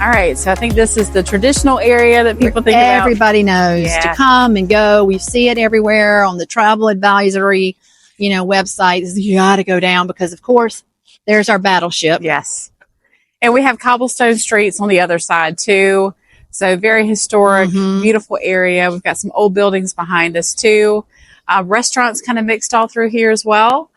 All right, so I think this is the traditional area that people think about. Everybody knows to come and go. We see it everywhere on the travel advisory, websites. You got to go down because, of course, there's our battleship. Yes. And we have cobblestone streets on the other side, too. So very historic, beautiful area. We've got some old buildings behind us, too. Restaurants kind of mixed all through here as well.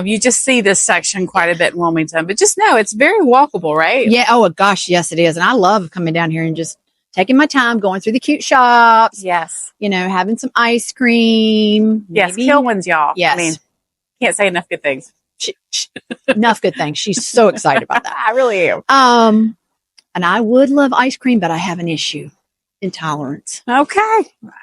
You just see this section quite a bit in Wilmington, but just know it's very walkable, right? Yeah. Oh, gosh. Yes, it is. And I love coming down here and just taking my time, going through the cute shops. Yes. Having some ice cream. Yes. Kilwins, y'all. Yes. I mean, can't say enough good things. Enough good things. She's so excited about that. I really am. And I would love ice cream, but I have an issue. Intolerance. Okay.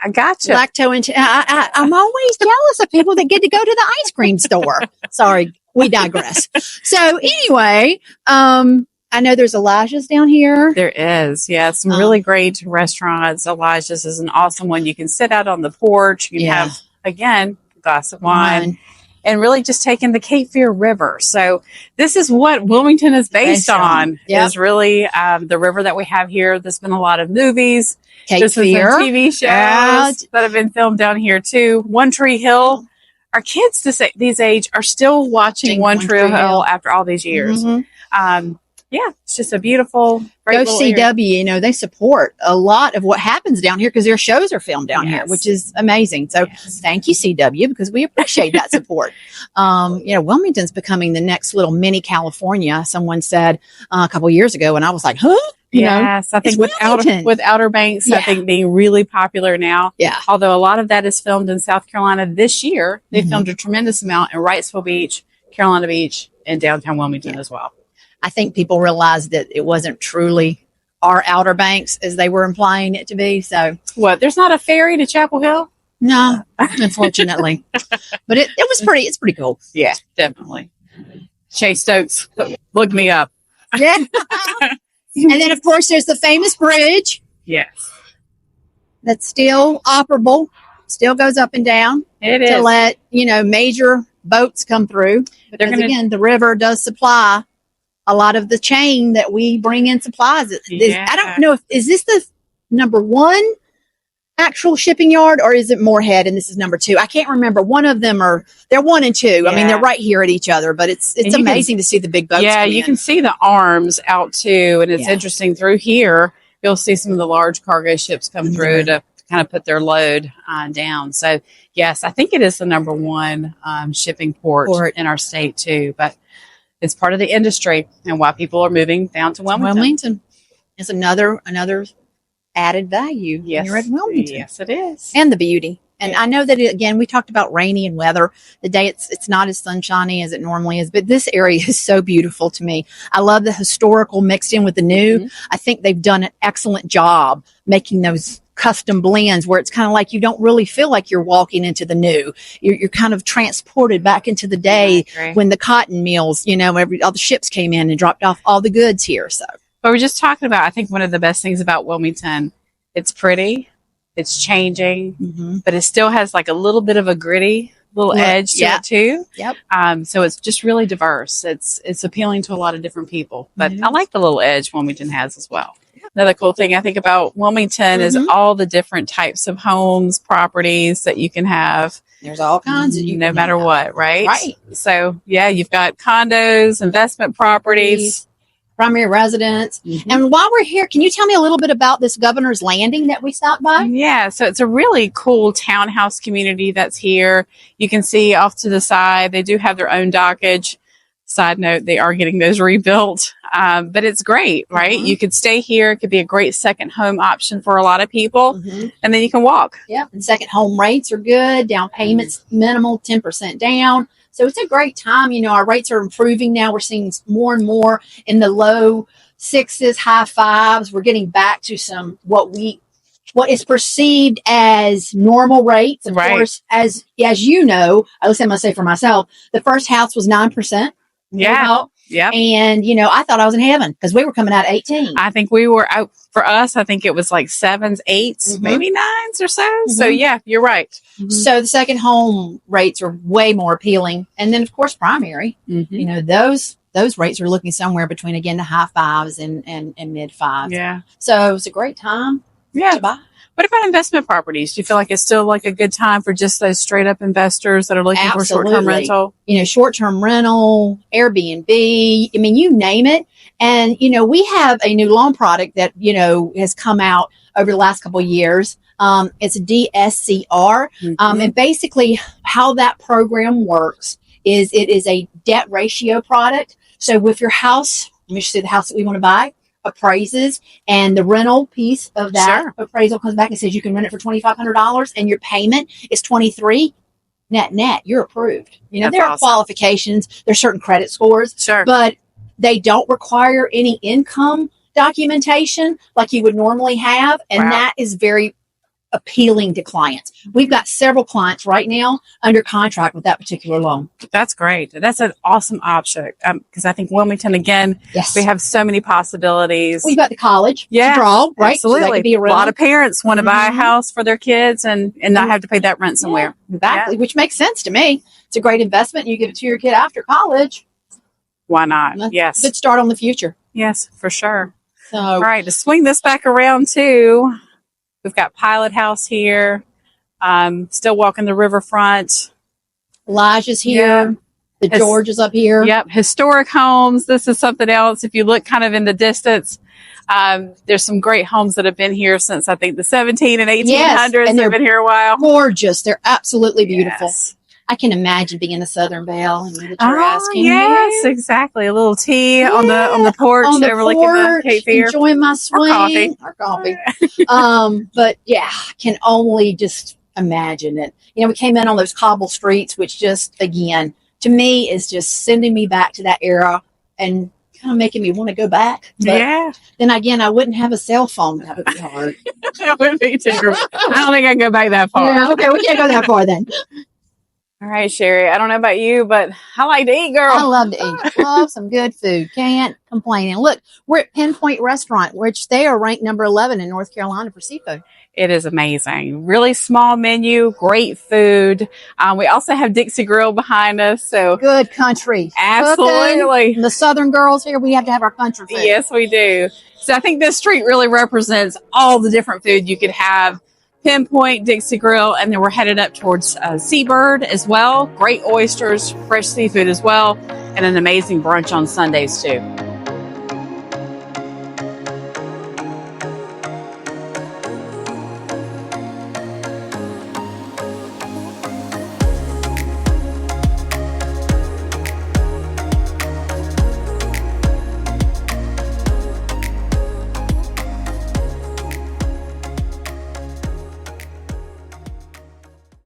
I gotcha. I'm always jealous of people that get to go to the ice cream store. Sorry, we digress. So anyway, I know there's Elijah's down here. There is. Yeah. Some really great restaurants. Elijah's is an awesome one. You can sit out on the porch. You can have, again, a glass of wine. And really just taking the Cape Fear River. So this is what Wilmington is based on. Is really the river that we have here. There's been a lot of movies. Cape Fear. TV shows that have been filmed down here too. One Tree Hill. Our kids these age are still watching One Tree Hill after all these years. It's just a beautiful, great Go CW, they support a lot of what happens down here because their shows are filmed down here, which is amazing. So thank you, CW, because we appreciate that support. Wilmington's becoming the next little mini California, someone said a couple years ago, and I was like, huh? I think with Outer Banks, I think being really popular now. Yeah. Although a lot of that is filmed in South Carolina this year. They filmed a tremendous amount in Wrightsville Beach, Carolina Beach, and downtown Wilmington as well. I think people realized that it wasn't truly our Outer Banks as they were implying it to be. So there's not a ferry to Chapel Hill? No, unfortunately. But it's pretty cool. Yeah, definitely. Chase Stokes, look me up. Yeah. And then, of course, there's the famous bridge. Yes. That's still operable, still goes up and down. It is. To let, major boats come through. Because, again, the river does supply a lot of the chain that we bring in supplies. I don't know is this the number one actual shipping yard or is it Moorhead and this is number two? I can't remember. One of them they're 1 and 2. Yeah. I mean, they're right here at each other, but it's amazing to see the big boats. Yeah, you can see the arms out too. And it's interesting through here, you'll see some of the large cargo ships come through to kind of put their load down. So yes, I think it is the number one shipping port in our state too, but it's part of the industry and why people are moving down to Wilmington. Wilmington is another added value. Yes. Here at Wilmington. Yes, it is. And the beauty. And I know that, again, we talked about rainy and weather. The day it's not as sunshiny as it normally is, but this area is so beautiful to me. I love the historical mixed in with the new. I think they've done an excellent job making those custom blends where it's kind of like you don't really feel like you're walking into the new. You're kind of transported back into the day when the cotton mills, all the ships came in and dropped off all the goods here. So, but we're just talking about, I think one of the best things about Wilmington, it's pretty, it's changing, but it still has like a little bit of a gritty little edge to it too. Yep. So it's just really diverse. It's appealing to a lot of different people, but I like the little edge Wilmington has as well. Another cool thing I think about Wilmington is all the different types of homes, properties that you can have. There's all kinds of no matter what, right? Right. So you've got condos, investment properties, primary residence. And while we're here, can you tell me a little bit about this Governor's Landing that we stopped by? Yeah, so it's a really cool townhouse community that's here. You can see off to the side, they do have their own dockage. Side note, they are getting those rebuilt, but it's great, right? You could stay here. It could be a great second home option for a lot of people, and then you can walk. Yeah, and second home rates are good. Down payments minimal, 10% down. So it's a great time. Our rates are improving now. We're seeing more and more in the low 6s, high 5s. We're getting back to some what is perceived as normal rates. Of course, as you know, at least I'm going to say for myself, the first house was 9%. Yeah. Yeah. And, I thought I was in heaven because we were coming out at 18. I think we were out for us. I think it was like 7s, 8s, maybe 9s or so. So yeah, you're right. So the second home rates are way more appealing. And then of course, primary, those those rates are looking somewhere between, again, the high fives and mid fives. Yeah. So it's a great time Yeah. to buy. What about investment properties? Do you feel like it's still like a good time for just those straight up investors that are looking for short-term rental? You know, short-term rental, Airbnb, I mean, you name it. And, you know, we have a new loan product that, you know, has come out over the last couple of years. It's a DSCR. And basically how that program works is it is a debt ratio product. So if your house, let me see the house that we want to buy, appraises and the rental piece of that appraisal comes back and says you can rent it for $2,500 and your payment is $23 net, you're approved. You know, That's there are awesome. qualifications, there's certain credit scores, but they don't require any income documentation like you would normally have. And that is very appealing to clients. We've got several clients right now under contract with that particular loan. That's great. That's an awesome option because I think Wilmington, again, we have so many possibilities. We've got the college to draw, right? Absolutely. So that could be a lot of parents want to buy a house for their kids and not have to pay that rent somewhere. Exactly, which makes sense to me. It's a great investment. You give it to your kid after college. Why not? Yes. Good start on the future. Yes, for sure. So, all right, to swing this back around too, we've got Pilot House here. Still walking the riverfront. Elijah's here. The George is up here. Yep. Historic homes. This is something else. If you look kind of in the distance, there's some great homes that have been here since I think the 17 and 1800s. And they've been here a while. Gorgeous. They're absolutely beautiful. Yes. I can imagine being in the Southern Belle and the terrace. Yes, exactly. A little tea on the porch overlooking the Cape Fear. Enjoying my swing or coffee. But yeah, I can only just imagine it. You know, we came in on those cobble streets, which just, again, to me is just sending me back to that era and kind of making me want to go back. But then again, I wouldn't have a cell phone. That would be hard. That would be terrible. I don't think I can go back that far. Yeah, okay, we can't go that far then. All right, Sherry. I don't know about you, but I like to eat, girl. I love to eat. Love some good food. Can't complain. And look, we're at Pinpoint Restaurant, which they are ranked number 11 in North Carolina for seafood. It is amazing. Really small menu, great food. We also have Dixie Grill behind us. So good country. Absolutely. Cooking. The Southern girls here, we have to have our country food. Yes, we do. So I think this street really represents all the different food you could have. Pinpoint, Dixie Grill, and then we're headed up towards Seabird as well. Great oysters, fresh seafood as well, and an amazing brunch on Sundays too.